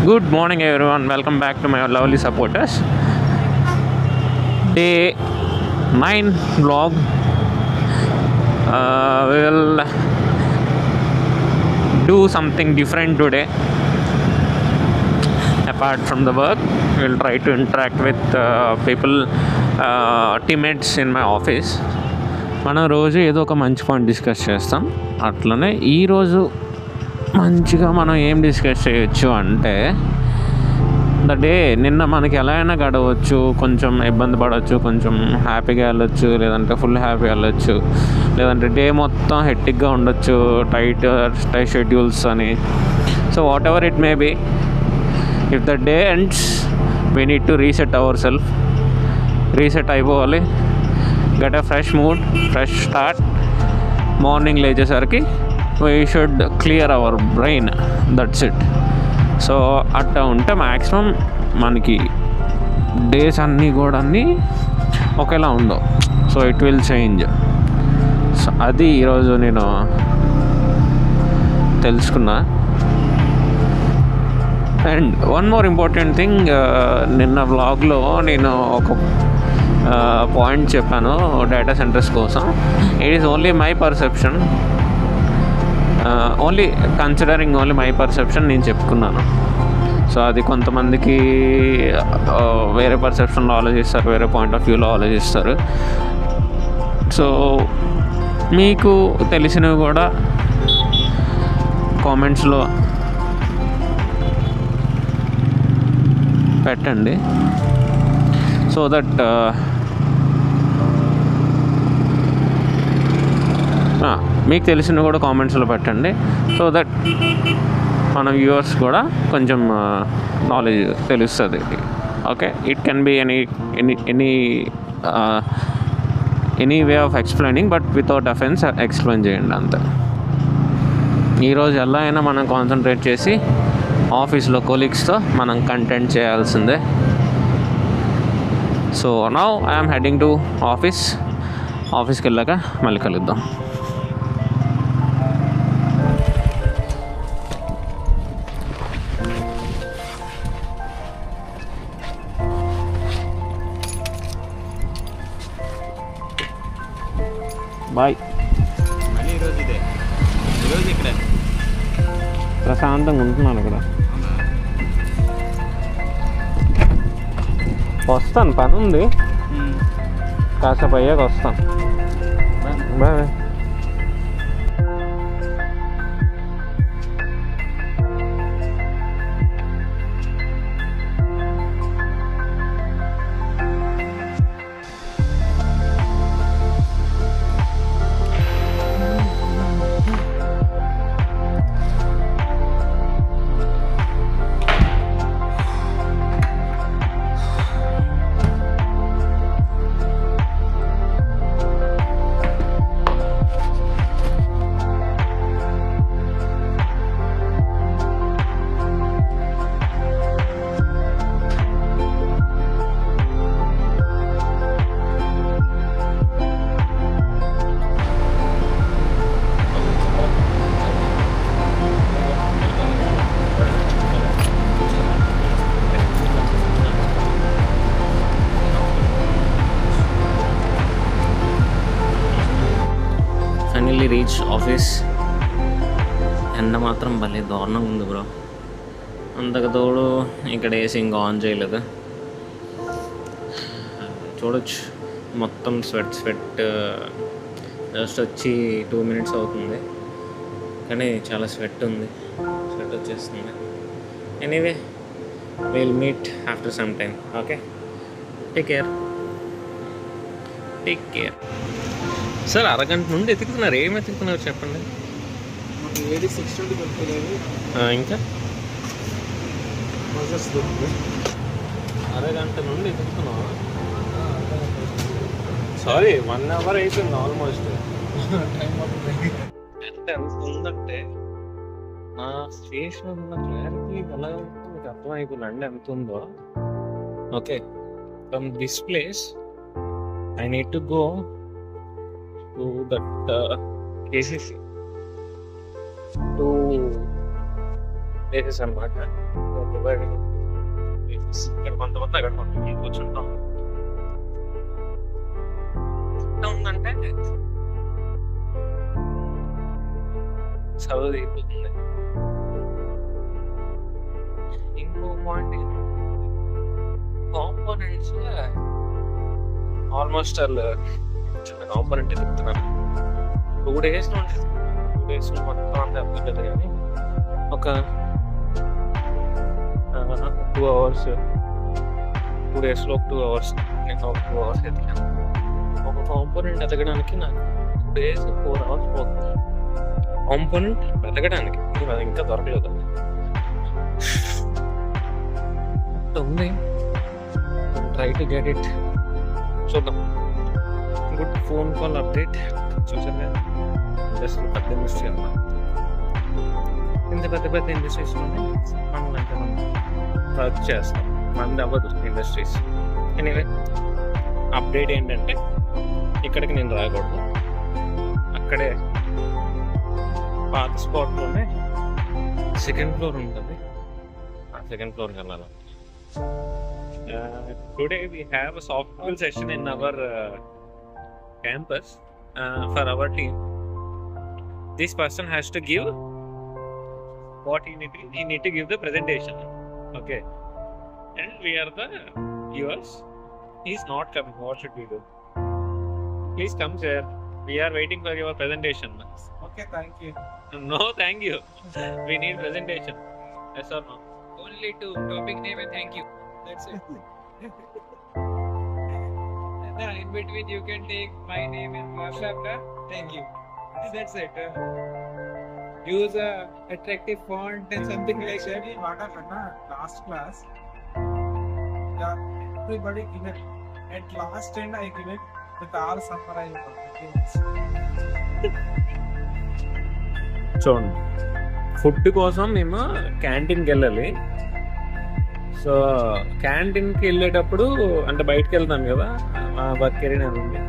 Good morning, everyone. Welcome back to my lovely supporters. Day 9 vlog. We will do something different today. Apart from the work, we will try to interact with people, teammates in my office. మనం రోజు ఏదో ఒక మంచి point discuss చేస్తాం. అట్లనే ఈరోజు మంచిగా మనం ఏం డిస్కస్ చేయొచ్చు అంటే, ద డే నిన్న మనకి ఎలా అయినా గడవచ్చు, కొంచెం ఇబ్బంది పడవచ్చు, కొంచెం హ్యాపీగా వెళ్ళొచ్చు, లేదంటే ఫుల్ హ్యాపీగా వెళ్ళొచ్చు, లేదంటే డే మొత్తం హెక్టిక్గా ఉండొచ్చు, టైట్ షెడ్యూల్స్ అని. So whatever it may be, if the day ends we need to reset our self. Reset అయిపోవాలి, get a fresh mood, fresh start. Morning లేచేసరికి we should clear our brain, that's it. So అట్లా ఉంటే maximum మనకి days అన్నీ కూడా ఒకేలా ఉండవు. So it will change. So అది ఈరోజు నేను తెలుసుకున్నా. And one more important thing, నిన్న వ్లాగ్లో నేను ఒక పాయింట్ చెప్పాను డేటా సెంటర్స్ కోసం. It is only my perception, only considering only my perception నేను చెప్పుకున్నాను. సో అది కొంతమందికి వేరే పర్సెప్షన్లో ఆలోచిస్తారు, వేరే పాయింట్ ఆఫ్ వ్యూలో ఆలోచిస్తారు. సో మీకు తెలిసినవి కూడా కామెంట్స్లో పెట్టండి. సో దట్ మీకు తెలిసినవి కూడా కామెంట్స్లో పెట్టండి. సో దట్ మన వ్యూవర్స్ కూడా కొంచెం నాలెడ్జ్ తెలుస్తుంది. Okay, it can be any way of explaining, but without offence explain చేయండి అంతే. ఈరోజు ఎలా అయినా మనం కాన్సన్ట్రేట్ చేసి ఆఫీస్లో కొలీగ్స్తో మనం కంటెంట్ చేయాల్సిందే. So now I'm heading to ఆఫీస్కి వెళ్ళాక మళ్ళీ కలుద్దాం. బాయ్. మళ్ళీ ఈరోజు ఇక్కడ ప్రశాంతంగా ఉంటున్నాను ఇక్కడ. వస్తాను, పని ఉంది, కాసేపు అయ్యాక వస్తాను. బాయ్. Finally reach office. ఎండ మాత్రం భలే దారుణంగా ఉంది బ్రో. అంతకు తోడు ఇక్కడ ఏసీ ఇంకా ఆన్ చేయలేదు. చూడొచ్చు మొత్తం స్వెట్. జస్ట్ వచ్చి 2 minutes అవుతుంది, కానీ చాలా స్వెట్ వచ్చేస్తుంది. Anyway, will meet after some time. Okay, take care. Sir, అరగంట నుండి ఎతుకుతున్నారు. ఏం ఎతుకుతున్నారు చెప్పండి. ఇంకా అరగంట నుండి ఎతుకుతున్నావా? సారీ, 1 hour అయిపోయింది ఆల్మోస్ట్. ఎంత ఉందంటే నా స్టేషన్ ఉన్న క్లారిటీ ఎలా ఉంటుందో మీకు అర్థమైపోయిందండి ఎంత ఉందో. Okay, from this place I need to go to that KCC to places అనమాట. ఇక్కడ కొంతమంది అక్కడ కొంతమంది కూర్చుంటాం. ఎట్లా ఉందంటే చదువు తీరిపోతుంది. ఇంకో పాయింట్ కాంపోనెంట్స్ ఆల్మోస్ట్ చిన్న కాంపోనెంట్ చెప్తున్నాను. 2 days నుండి 2 days మొత్తం అంతా అవ్వలేదు, కానీ ఒక 2 hours 2 daysలో 2 hours నేను ఒక 2 hours ఎదిగాను. ఒక కాంపోనెంట్ ఎదగడానికి నాకు 2 days 4 hours పోతుంది. కాంపోనెంట్ ఎదగడానికి అది ఇంకా దొరకలేదు. ఉంది, ట్రై టు గెట్ ఇట్. చూద్దాం. గుడ్ ఫోన్ కాల్ అప్డేట్ చూసాను. జస్ట్ పెద్ద ఇండస్ట్రీ అన్నమాట. ఇంత పెద్ద పెద్ద ఇండస్ట్రీస్లోనే మనం వర్క్ చేస్తాం. మనది అవ్వదు ఇండస్ట్రీస్. ఎనీవే అప్డేట్ ఏంటంటే ఇక్కడికి నేను రాకూడదు, అక్కడే పాత స్పాట్లోనే 2nd floor ఉంటుంది. ఆ 2nd floorకి వెళ్ళాలి. Today we have a soft skill session in our campus for our team. This person has to give what he need to give the presentation. Okay, and we are the viewers. He's not coming. What should we do? Please come, sir. We are waiting for your presentation. Okay, thank you. No, thank you. We need presentation. Yes or no? Only to topic name and thank you. That's it. And then in between you can take my name and WhatsApp. Thank you. That's it. Use a attractive font and something like that. Last class, yeah, everybody given. At last end, I given with all summarized. చూడండి, food కోసం మేము క్యాంటీన్కి వెళ్ళాలి. So క్యాంటీన్కి వెళ్ళేటప్పుడు అంటే బయటకు వెళ్తాం కదా, మా వర్క్ ఏరియా ఉంది,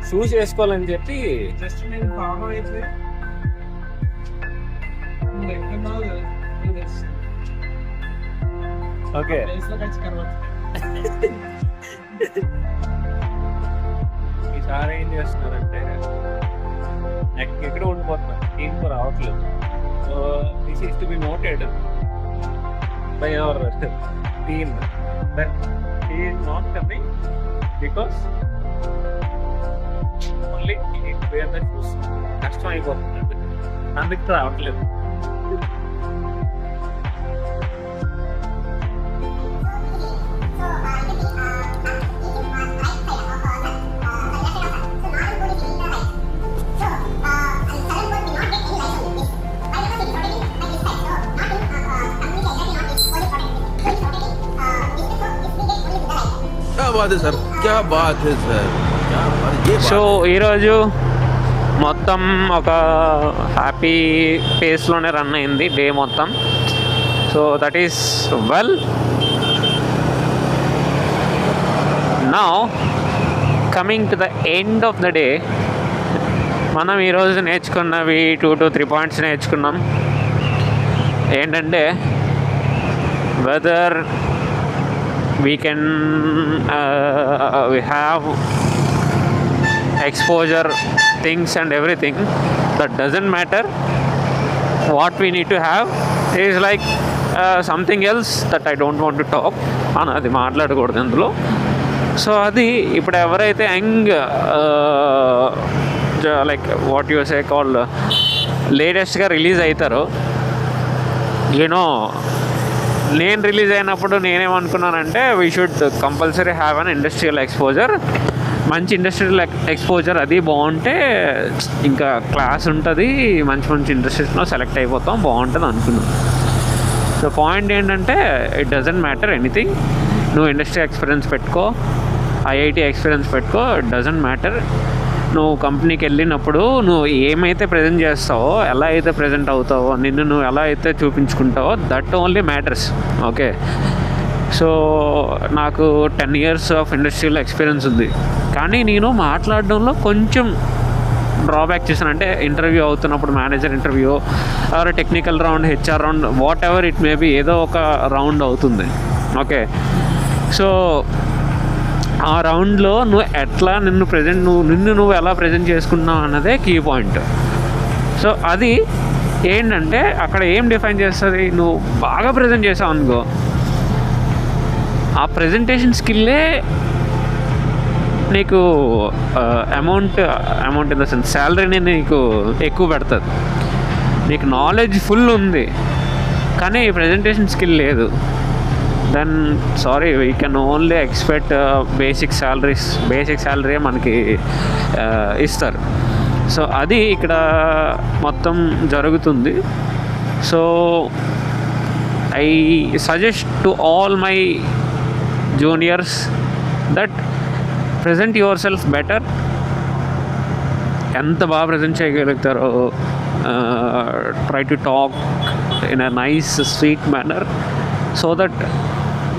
షూస్ వేసుకోవాలని చెప్పి Just need follow it. Let them know do this. Okay Place lo catch karva. ఈసారి ఏం చేస్తున్నారంటే ఎక్కడ ఉండిపోతున్నారు, టీంకు రావట్లేదు. So this is to be noted by our team that he is not coming because only wear the shoes. కష్టం అయిపోతుంది, అందుకు రావట్లేదు. क्या बात है सर, क्या बात है सर, क्या बात है, ये సో ఈరోజు మొత్తం ఒక హ్యాపీ పేస్లోనే రన్ అయింది డే మొత్తం. So that is well. Now coming to the end of the day, మనం ఈరోజు నేర్చుకున్నవి 2 to 3 points నేర్చుకున్నాం. ఏంటంటే weather we can we have exposure things and everything, that doesn't matter. What we need to have is like something else that I don't want to talk on. అది మాట్లాడకూడదు అందులో. So అది ఇప్పుడు ఎవరైతే young like what you say called లేటెస్ట్గా release అవుతారో, you know నేను release అయినప్పుడు నేనేమనుకున్నానంటే we should compulsory have an industrial exposure. మంచి ఇండస్ట్రియల్ ఎక్స్పోజర్ అది బాగుంటే ఇంకా క్లాస్ ఉంటుంది, మంచి మంచి ఇండస్ట్రీస్లో సెలెక్ట్ అయిపోతాం, బాగుంటుంది అనుకున్నాను. సో పాయింట్ ఏంటంటే ఇట్ డజంట్ మ్యాటర్ ఎనీథింగ్. నువ్వు ఇండస్ట్రీ ఎక్స్పీరియన్స్ పెట్టుకో, ఐఐటి ఎక్స్పీరియన్స్ పెట్టుకో, ఇట్ డజంట్ మ్యాటర్. నువ్వు కంపెనీకి వెళ్ళినప్పుడు నువ్వు ఏమైతే ప్రజెంట్ చేస్తావో, ఎలా అయితే ప్రజెంట్ అవుతావో, నిన్ను నువ్వు ఎలా అయితే చూపించుకుంటావో, that only matters. Okay, so నాకు 10 years ఆఫ్ ఇండస్ట్రియల్ ఎక్స్పీరియన్స్ ఉంది, కానీ నేను మాట్లాడడంలో కొంచెం డ్రాబ్యాక్ చేశానంటే ఇంటర్వ్యూ అవుతున్నప్పుడు manager interview or technical round, HR round, what ever it may be, ఏదో ఒక రౌండ్ అవుతుంది. ఓకే, సో ఆ రౌండ్లో నువ్వు ఎట్లా నిన్ను ఎలా ప్రజెంట్ చేసుకున్నావు అన్నదే కీ పాయింట్. సో అది ఏంటంటే అక్కడ ఏం డిఫైన్ చేస్తుంది, నువ్వు బాగా ప్రజెంట్ చేసావు అనుకో, ఆ ప్రజెంటేషన్ స్కిల్లే నీకు అమౌంట్ ఇన్ ద సెన్స్ శాలరీని నీకు ఎక్కువ పెడుతుంది. నీకు నాలెడ్జ్ ఫుల్ ఉంది కానీ ప్రజెంటేషన్ స్కిల్ లేదు, then sorry we can only expect basic salary మనకి ఇస్తారు. సో అది ఇక్కడ మొత్తం జరుగుతుంది. So I suggest to all my juniors that present your self better. ఎంత బాగా ప్రజెంట్ చేయగలుగుతారో try to talk in a nice sweet manner so that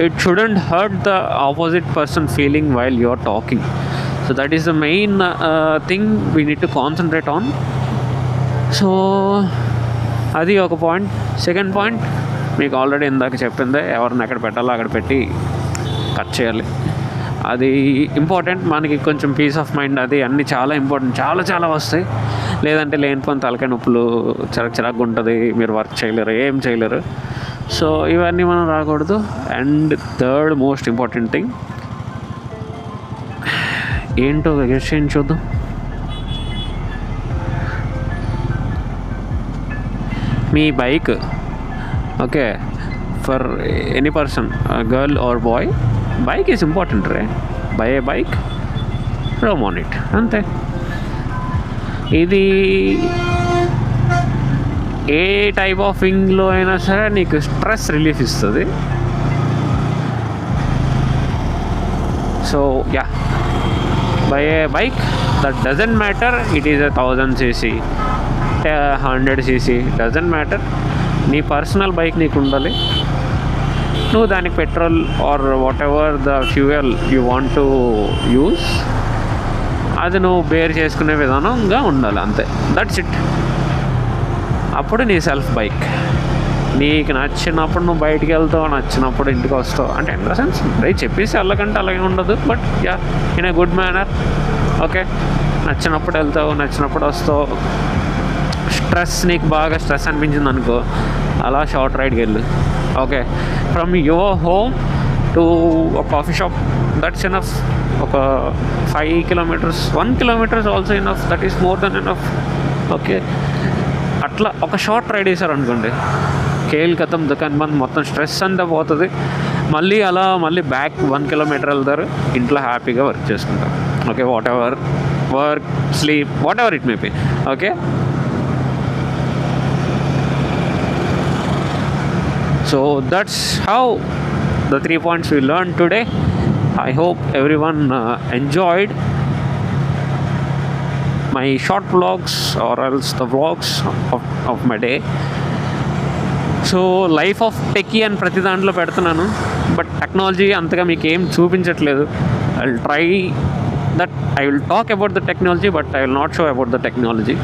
it shouldn't hurt the opposite person feeling while you're talking. So that is the main thing we need to concentrate on. So అది ఒక point. Second point మీకు already ఇందాక చెప్పిందే, ఎవరిని ఎక్కడ పెట్టాలో అక్కడ పెట్టి కట్ చేయాలి. అది ఇంపార్టెంట్ మనకి, కొంచెం పీస్ ఆఫ్ మైండ్ అది అన్నీ చాలా ఇంపార్టెంట్. చాలా వస్తాయి, లేదంటే లేనిపోయిన తలకాయ నొప్పులు, చిరాకు ఉంటుంది, మీరు వర్క్ చేయలేరు, ఏం చేయలేరు. సో ఇవన్నీ మనం రాకూడదు. And third most important thing ఏంటో గెస్ చూద్దాం. మీ bike, okay, for any person, girl or boy, bike is important రే. Buy a bike, roam on it, అంతే. ఇది ఏ టైప్ ఆఫ్ థింగ్లో అయినా సరే నీకు స్ట్రెస్ రిలీఫ్ ఇస్తుంది. So yeah, buy a bike, that doesn't matter it is 1000cc 100cc, doesn't matter. నీ పర్సనల్ బైక్ నీకు ఉండాలి. నువ్వు దానికి petrol or whatever the fuel you want to use, అది నువ్వు బేర్ చేసుకునే విధానంగా ఉండాలి, అంతే. That's it. అప్పుడు నీ సెల్ఫ్ బైక్. నీకు నచ్చినప్పుడు నువ్వు బయటికి వెళ్తావు, నచ్చినప్పుడు ఇంటికి వస్తావు. అంటే ఇన్ ద సెన్స్ చెప్పేసి వెళ్ళకంటే అలాగే ఉండదు, but yeah, in a good manner. Okay, నచ్చినప్పుడు వెళ్తావు, నచ్చినప్పుడు వస్తావు. నీకు బాగా స్ట్రెస్ అనిపించింది అనుకో, అలా షార్ట్ రైడ్కి వెళ్ళు. Okay, from your home to coffee shop, that's enough. ఒక 5 kilometers, 1 kilometer also enough, that is more than enough. Okay, అట్లా ఒక షార్ట్ రైడ్ వేసారు అనుకోండి, కేల్ కథం దుకాన్ బంద్, మొత్తం స్ట్రెస్ అంతా పోతుంది. మళ్ళీ బ్యాక్ 1 kilometer వెళ్తారు, ఇంట్లో హ్యాపీగా వర్క్ చేసుకుంటారు. Okay, what ever work, sleep, what ever it may be. Okay, so that's how the 3 points we learned today. I hope everyone enjoyed my short vlogs or else the vlogs of my day. So life of techie అని ప్రతి దాంట్లో పెడుతున్నాను, but technology అంతగా మీకు ఏం చూపించట్లేదు. I will try that, I will talk about the technology, but I will not show about the technology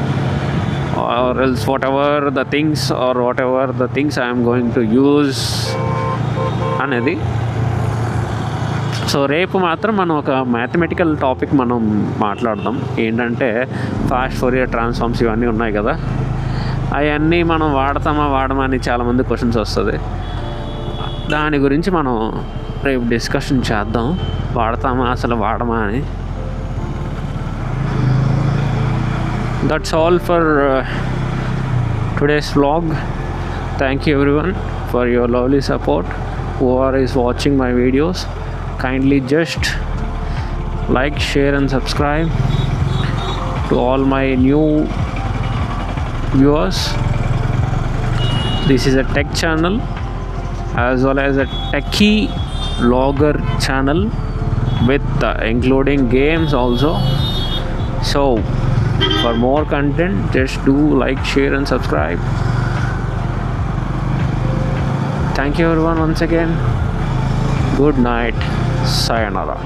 or else whatever the things I am going to use అనేది. So రేపు మాత్రం మనం ఒక mathematical topic మనం మాట్లాడదాం. ఏంటంటే fast Fourier transforms ఇవన్నీ ఉన్నాయి కదా, అవన్నీ మనం వాడమా అని చాలామంది క్వశ్చన్స్ వస్తుంది. దాని గురించి మనం రేపు డిస్కషన్ చేద్దాం, వాడమా అని. That's all for today's vlog. Thank you everyone for your lovely support. Whoever is watching my videos, kindly just like, share and subscribe. To all my new viewers, this is a tech channel as well as a techie vlogger channel with including games also. So for more content, just do like, share and subscribe. Thank you everyone once again. Good night. Sayonara.